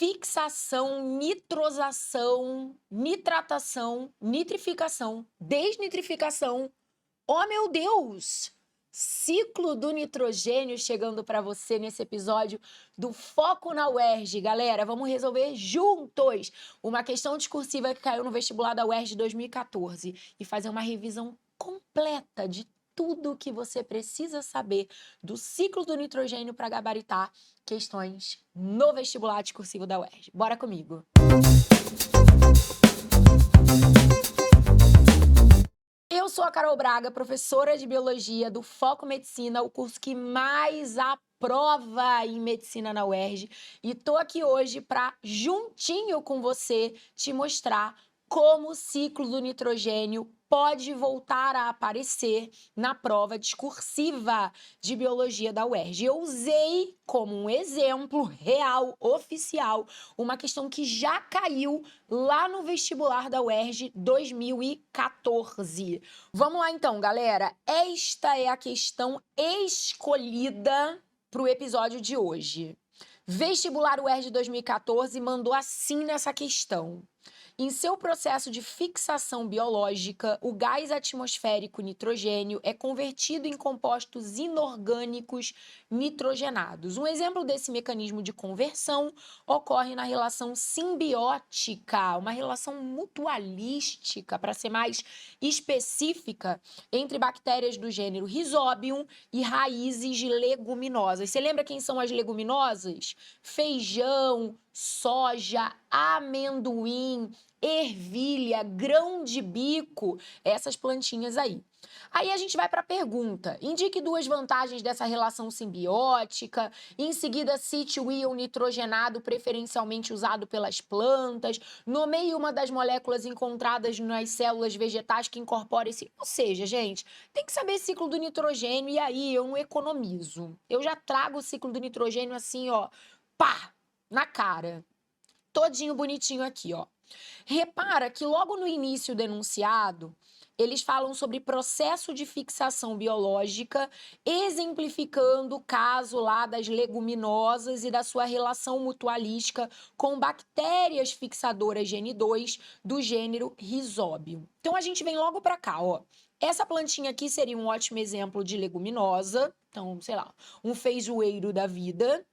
fixação, nitrosação, nitratação, nitrificação, desnitrificação. Oh, meu Deus! Ciclo do nitrogênio chegando para você nesse episódio do Foco na UERJ. Galera, vamos resolver juntos uma questão discursiva que caiu no vestibular da UERJ 2014 e fazer uma revisão completa de tudo que você precisa saber do ciclo do nitrogênio para gabaritar questões no vestibular discursivo da UERJ. Bora comigo! Eu sou a Carol Braga, professora de Biologia do Foco Medicina, o curso que mais aprova em Medicina na UERJ. E tô aqui hoje para, juntinho com você, te mostrar como o ciclo do nitrogênio pode voltar a aparecer na prova discursiva de Biologia da UERJ. Eu usei como um exemplo real, oficial, uma questão que já caiu lá no vestibular da UERJ 2014. Vamos lá então, galera. Esta é a questão escolhida para o episódio de hoje. Vestibular UERJ 2014 mandou assim nessa questão. Em seu processo de fixação biológica, o gás atmosférico nitrogênio é convertido em compostos inorgânicos nitrogenados. Um exemplo desse mecanismo de conversão ocorre na relação simbiótica, uma relação mutualística, para ser mais específica, entre bactérias do gênero Rhizobium e raízes leguminosas. Você lembra quem são as leguminosas? Feijão, soja, amendoim, ervilha, grão de bico, essas plantinhas aí. Aí a gente vai para a pergunta. Indique duas vantagens dessa relação simbiótica. Em seguida, cite o íon nitrogenado preferencialmente usado pelas plantas. Nomeie uma das moléculas encontradas nas células vegetais que incorpora esse... Ou seja, gente, tem que saber ciclo do nitrogênio e aí eu não economizo. Eu já trago o ciclo do nitrogênio assim, ó, pá, na cara. Todinho bonitinho aqui, ó. Repara que logo no início do enunciado, eles falam sobre processo de fixação biológica, exemplificando o caso lá das leguminosas e da sua relação mutualística com bactérias fixadoras N2 do gênero Rhizobium. Então a gente vem logo para cá, ó. Essa plantinha aqui seria um ótimo exemplo de leguminosa, então, sei lá, um feijoeiro da vida,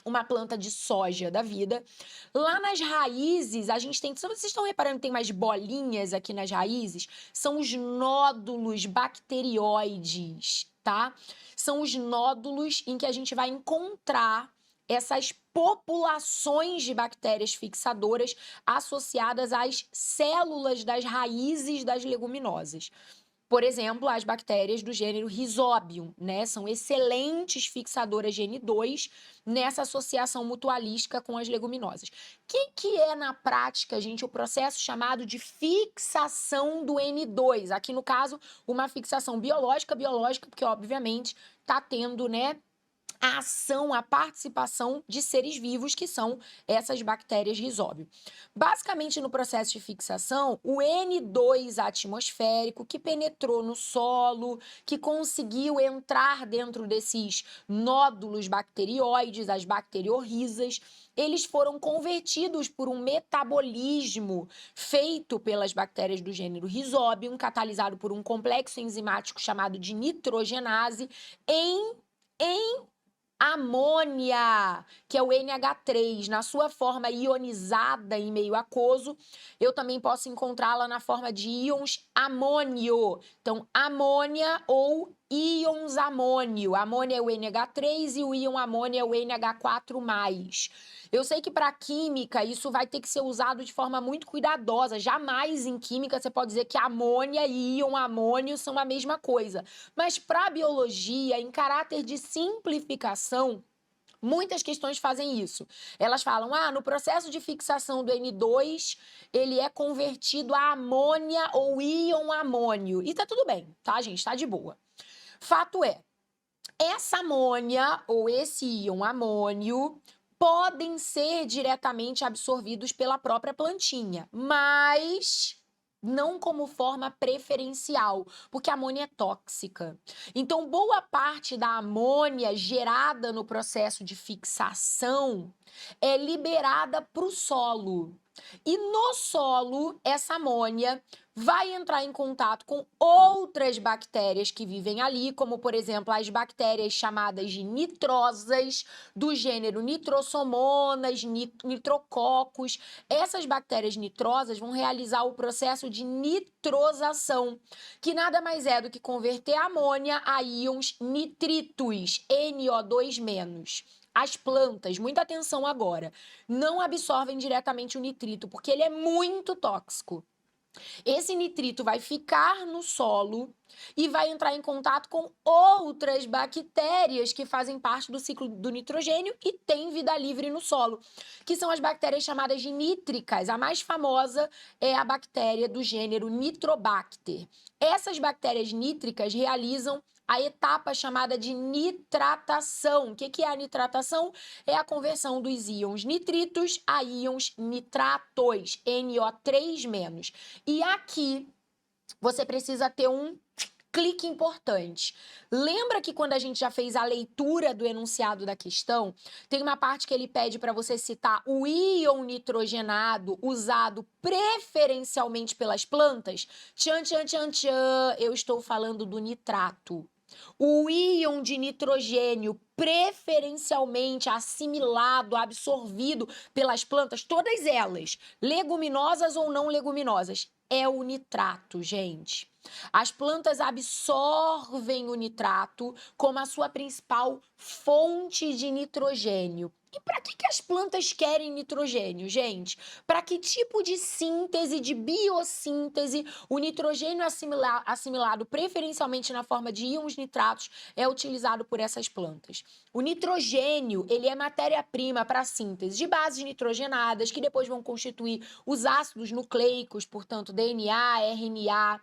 uma planta de soja da vida. Lá nas raízes, a gente tem... Vocês estão reparando que tem mais bolinhas aqui nas raízes? São os nódulos bacterióides, tá? São os nódulos em que a gente vai encontrar essas populações de bactérias fixadoras associadas às células das raízes das leguminosas. Por exemplo, as bactérias do gênero Rhizobium, né? São excelentes fixadoras de N2 nessa associação mutualística com as leguminosas. O que é, na prática, gente, o processo chamado de fixação do N2? Aqui, no caso, uma fixação biológica, porque, obviamente, está tendo, né, a ação, a participação de seres vivos, que são essas bactérias Rhizobium. Basicamente, no processo de fixação, o N2 atmosférico que penetrou no solo, que conseguiu entrar dentro desses nódulos bacterióides, as bacteriorrizas, eles foram convertidos por um metabolismo feito pelas bactérias do gênero Rhizobium, catalisado por um complexo enzimático chamado de nitrogenase, em amônia, que é o NH3, na sua forma ionizada em meio aquoso. Eu também posso encontrá-la na forma de íons amônio. Então, amônia ou íons amônio. Amônia é o NH3 e o íon amônia é o NH4+. Eu sei que para química isso vai ter que ser usado de forma muito cuidadosa. Jamais em química você pode dizer que amônia e íon amônio são a mesma coisa. Mas para biologia, em caráter de simplificação, muitas questões fazem isso. Elas falam, no processo de fixação do N2, ele é convertido a amônia ou íon amônio. E tá tudo bem, tá, gente? Tá de boa. Fato é, essa amônia ou esse íon amônio podem ser diretamente absorvidos pela própria plantinha, mas não como forma preferencial, porque a amônia é tóxica. Então, boa parte da amônia gerada no processo de fixação é liberada para o solo. E no solo, essa amônia vai entrar em contato com outras bactérias que vivem ali, como, por exemplo, as bactérias chamadas de nitrosas, do gênero Nitrosomonas, Nitrococcus. Essas bactérias nitrosas vão realizar o processo de nitrosação, que nada mais é do que converter a amônia a íons nitritos, NO2-. As plantas, muita atenção agora, não absorvem diretamente o nitrito, porque ele é muito tóxico. Esse nitrito vai ficar no solo e vai entrar em contato com outras bactérias que fazem parte do ciclo do nitrogênio e têm vida livre no solo, que são as bactérias chamadas de nítricas. A mais famosa é a bactéria do gênero Nitrobacter. Essas bactérias nítricas realizam a etapa chamada de nitratação. O que é a nitratação? É a conversão dos íons nitritos a íons nitratos, NO3-. E aqui você precisa ter um clique importante. Lembra que quando a gente já fez a leitura do enunciado da questão, tem uma parte que ele pede para você citar o íon nitrogenado usado preferencialmente pelas plantas? Tchan, tchan, tchan, tchan, eu estou falando do nitrato. O íon de nitrogênio preferencialmente assimilado, absorvido pelas plantas, todas elas, leguminosas ou não leguminosas, é o nitrato, gente. As plantas absorvem o nitrato como a sua principal fonte de nitrogênio. E para que as plantas querem nitrogênio, gente? Para que tipo de síntese, de biossíntese, o nitrogênio assimilado preferencialmente na forma de íons nitratos é utilizado por essas plantas? O nitrogênio, ele é matéria-prima para a síntese de bases nitrogenadas, que depois vão constituir os ácidos nucleicos, portanto, DNA, RNA.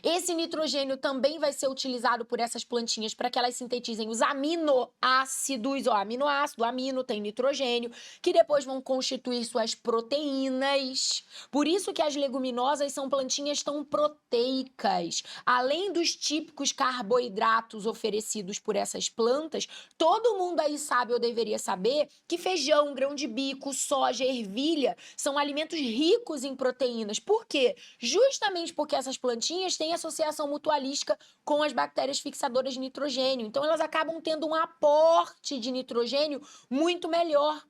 Esse nitrogênio também vai ser utilizado por essas plantinhas para que elas sintetizem os aminoácidos, aminoácido, amino tem nitrogênio, que depois vão constituir suas proteínas. Por isso que as leguminosas são plantinhas tão proteicas. Além dos típicos carboidratos oferecidos por essas plantas, todo mundo aí sabe ou deveria saber que feijão, grão de bico, soja, ervilha são alimentos ricos em proteínas. Por quê? Justamente porque essas plantinhas têm associação mutualística com as bactérias fixadoras de nitrogênio. Então, elas acabam tendo um aporte de nitrogênio muito melhor.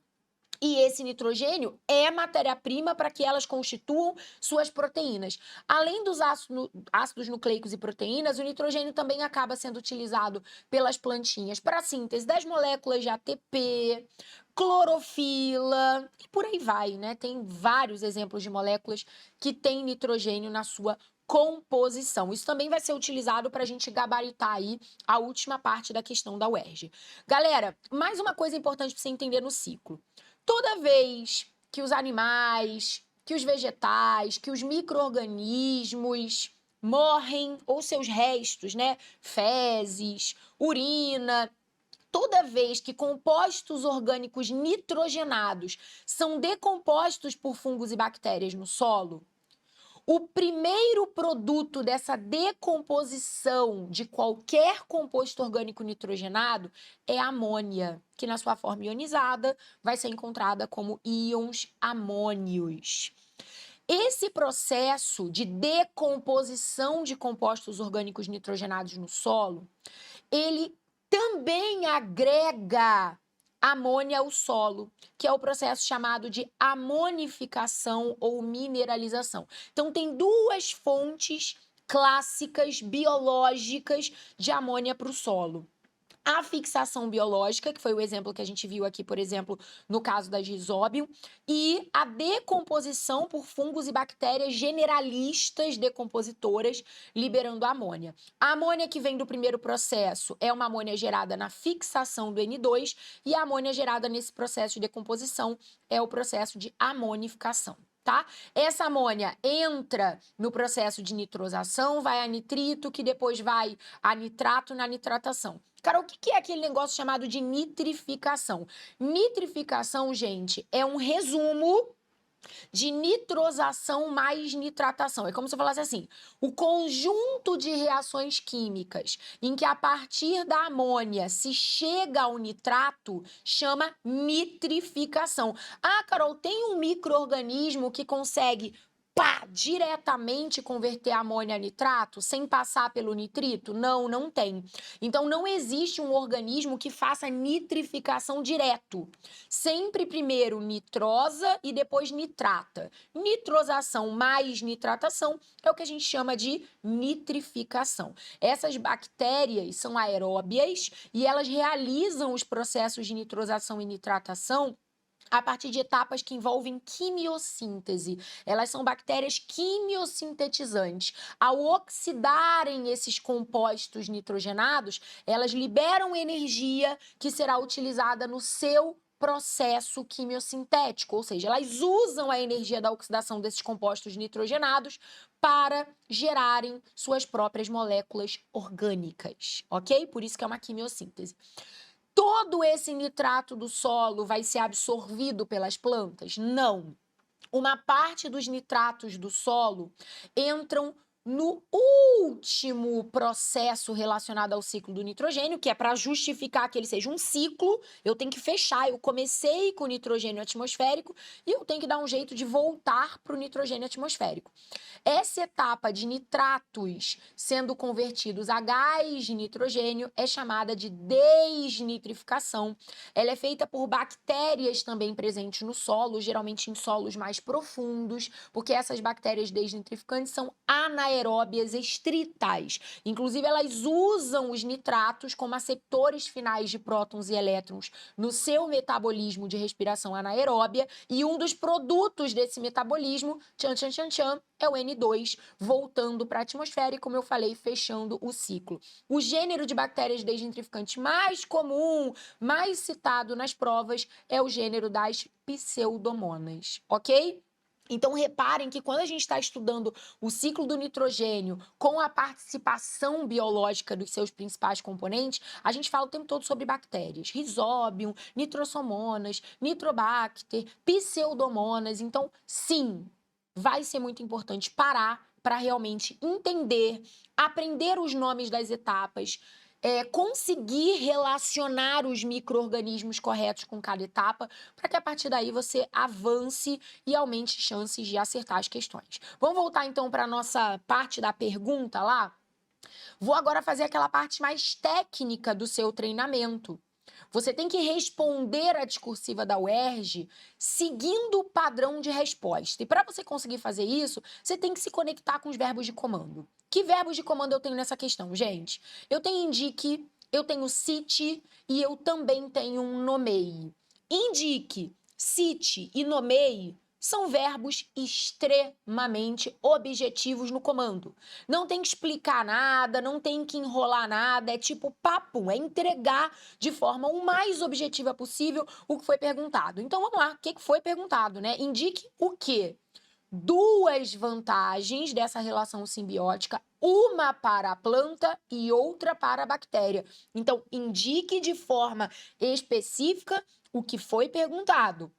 E esse nitrogênio é matéria-prima para que elas constituam suas proteínas. Além dos ácidos nucleicos e proteínas, o nitrogênio também acaba sendo utilizado pelas plantinhas para a síntese das moléculas de ATP, clorofila e por aí vai, né? Tem vários exemplos de moléculas que têm nitrogênio na sua composição. Isso também vai ser utilizado para a gente gabaritar aí a última parte da questão da UERJ. Galera, mais uma coisa importante para você entender no ciclo. Toda vez que os animais, que os vegetais, que os micro-organismos morrem, ou seus restos, né? Fezes, urina, toda vez que compostos orgânicos nitrogenados são decompostos por fungos e bactérias no solo, o primeiro produto dessa decomposição de qualquer composto orgânico nitrogenado é a amônia, que na sua forma ionizada vai ser encontrada como íons amônios. Esse processo de decomposição de compostos orgânicos nitrogenados no solo, ele também agrega amônia ao solo, que é o processo chamado de amonificação ou mineralização. Então, tem duas fontes clássicas biológicas de amônia para o solo. A fixação biológica, que foi o exemplo que a gente viu aqui, por exemplo, no caso da Rhizobium, e a decomposição por fungos e bactérias generalistas decompositoras, liberando a amônia. A amônia que vem do primeiro processo é uma amônia gerada na fixação do N2 e a amônia gerada nesse processo de decomposição é o processo de amonificação. Tá? Essa amônia entra no processo de nitrosação, vai a nitrito, que depois vai a nitrato na nitratação. Cara, o que é aquele negócio chamado de nitrificação? Nitrificação, gente, é um resumo de nitrosação mais nitratação. É como se eu falasse assim, o conjunto de reações químicas em que a partir da amônia se chega ao nitrato chama nitrificação. Ah, Carol, tem um micro-organismo que consegue diretamente converter amônia a nitrato sem passar pelo nitrito? Não, não tem. Então não existe um organismo que faça nitrificação direto. Sempre primeiro nitrosa e depois nitrata. Nitrosação mais nitratação é o que a gente chama de nitrificação. Essas bactérias são aeróbias e elas realizam os processos de nitrosação e nitratação a partir de etapas que envolvem quimiossíntese. Elas são bactérias quimiosintetizantes. Ao oxidarem esses compostos nitrogenados, elas liberam energia que será utilizada no seu processo quimiosintético, ou seja, elas usam a energia da oxidação desses compostos nitrogenados para gerarem suas próprias moléculas orgânicas, ok? Por isso que é uma quimiossíntese. Todo esse nitrato do solo vai ser absorvido pelas plantas? Não. Uma parte dos nitratos do solo entram no último processo relacionado ao ciclo do nitrogênio, que é para justificar que ele seja um ciclo, eu tenho que fechar. Eu comecei com o nitrogênio atmosférico e eu tenho que dar um jeito de voltar para o nitrogênio atmosférico. Essa etapa de nitratos sendo convertidos a gás de nitrogênio é chamada de desnitrificação. Ela é feita por bactérias também presentes no solo, geralmente em solos mais profundos, porque essas bactérias desnitrificantes são anaeróbias estritais. Inclusive, elas usam os nitratos como aceptores finais de prótons e elétrons no seu metabolismo de respiração anaeróbia, e um dos produtos desse metabolismo, é o N2, voltando para a atmosfera e, como eu falei, fechando o ciclo. O gênero de bactérias desnitrificantes mais comum, mais citado nas provas, é o gênero das pseudomonas, ok? Então, reparem que quando a gente está estudando o ciclo do nitrogênio com a participação biológica dos seus principais componentes, a gente fala o tempo todo sobre bactérias. Rhizobium, nitrosomonas, nitrobacter, pseudomonas. Então, sim, vai ser muito importante parar para realmente entender, aprender os nomes das etapas, conseguir relacionar os micro-organismos corretos com cada etapa, para que a partir daí você avance e aumente chances de acertar as questões. Vamos voltar então para a nossa parte da pergunta lá? Vou agora fazer aquela parte mais técnica do seu treinamento. Você tem que responder a discursiva da UERJ seguindo o padrão de resposta. E para você conseguir fazer isso, você tem que se conectar com os verbos de comando. Que verbos de comando eu tenho nessa questão, gente? Eu tenho indique, eu tenho cite e eu também tenho um nomeie. Indique, cite e nomeie são verbos extremamente objetivos no comando. Não tem que explicar nada, não tem que enrolar nada, é tipo papo, é entregar de forma o mais objetiva possível o que foi perguntado. Então vamos lá, o que foi perguntado, né? Indique o quê? Duas vantagens dessa relação simbiótica, uma para a planta e outra para a bactéria. Então, indique de forma específica o que foi perguntado.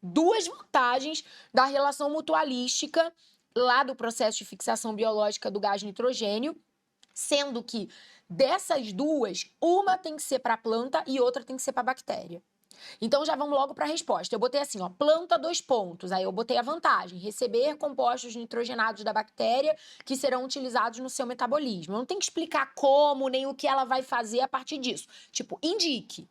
Duas vantagens da relação mutualística lá do processo de fixação biológica do gás nitrogênio, sendo que dessas duas, uma tem que ser para a planta e outra tem que ser para a bactéria. Então, já vamos logo para a resposta. Eu botei assim, ó, planta, 2 pontos. Aí eu botei a vantagem, receber compostos nitrogenados da bactéria que serão utilizados no seu metabolismo. Eu não tenho que explicar como, nem o que ela vai fazer a partir disso. Tipo, indique.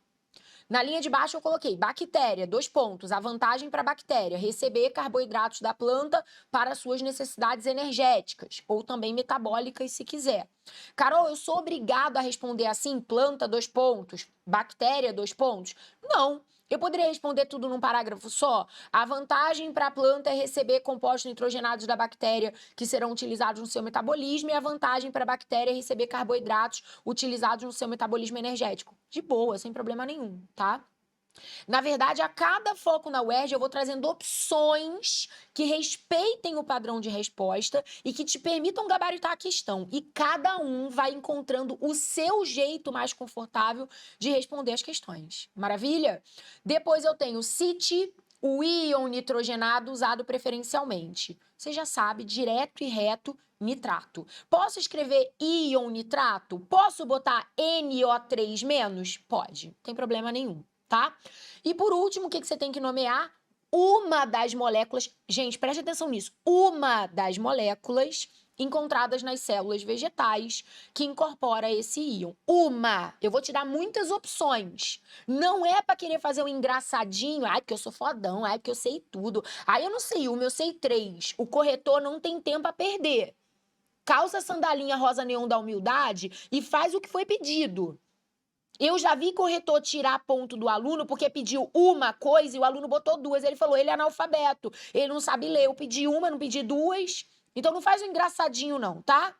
Na linha de baixo eu coloquei bactéria, 2 pontos, a vantagem para a bactéria, receber carboidratos da planta para suas necessidades energéticas, ou também metabólicas se quiser. Carol, eu sou obrigado a responder assim, planta, 2 pontos, bactéria, 2 pontos? Não. Eu poderia responder tudo num parágrafo só? A vantagem para a planta é receber compostos nitrogenados da bactéria que serão utilizados no seu metabolismo, e a vantagem para a bactéria é receber carboidratos utilizados no seu metabolismo energético. De boa, sem problema nenhum, tá? Na verdade, a cada foco na UERJ, eu vou trazendo opções que respeitem o padrão de resposta e que te permitam gabaritar a questão. E cada um vai encontrando o seu jeito mais confortável de responder as questões. Maravilha? Depois eu tenho cite o íon nitrogenado usado preferencialmente? Você já sabe, direto e reto, nitrato. Posso escrever íon nitrato? Posso botar NO3-? Pode, não tem problema nenhum, tá? E por último, o que você tem que nomear? Uma das moléculas, gente, preste atenção nisso, uma das moléculas encontradas nas células vegetais que incorpora esse íon. Uma, eu vou te dar muitas opções. Não é para querer fazer um engraçadinho, ai, porque eu sou fodão, ai, porque eu sei tudo. Ai, eu não sei uma, eu sei 3. O corretor não tem tempo a perder. Calça a sandalinha rosa neon da humildade e faz o que foi pedido. Eu já vi corretor tirar ponto do aluno porque pediu uma coisa e o aluno botou 2. Ele falou, ele é analfabeto, ele não sabe ler. Eu pedi uma, não pedi 2. Então não faz um engraçadinho não, tá?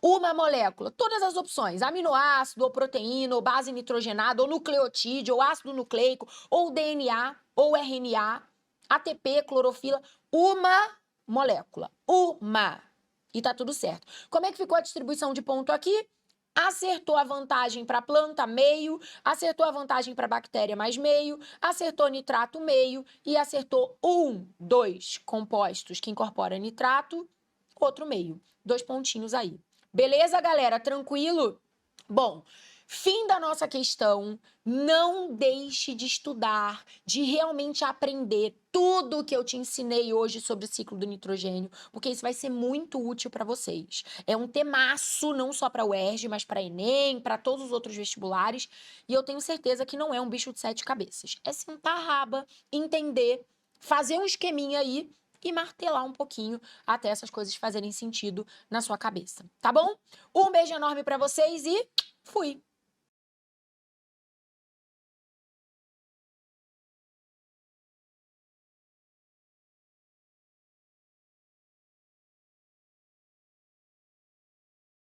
Uma molécula, todas as opções, aminoácido, ou proteína, ou base nitrogenada, ou nucleotídeo, ou ácido nucleico, ou DNA, ou RNA, ATP, clorofila, uma molécula, uma. E tá tudo certo. Como é que ficou a distribuição de ponto aqui? Acertou a vantagem para planta, meio, acertou a vantagem para bactéria, mais meio, acertou nitrato, meio, e acertou 2 compostos que incorporam nitrato, outro meio. 2 pontinhos aí. Beleza, galera? Tranquilo? Bom, fim da nossa questão. Não deixe de estudar, de realmente aprender tudo que eu te ensinei hoje sobre o ciclo do nitrogênio, porque isso vai ser muito útil para vocês. É um temaço não só para o UERJ, mas para Enem, para todos os outros vestibulares, e eu tenho certeza que não é um bicho de 7 cabeças. É sentar a raba, entender, fazer um esqueminha aí e martelar um pouquinho até essas coisas fazerem sentido na sua cabeça, tá bom? Um beijo enorme para vocês e fui!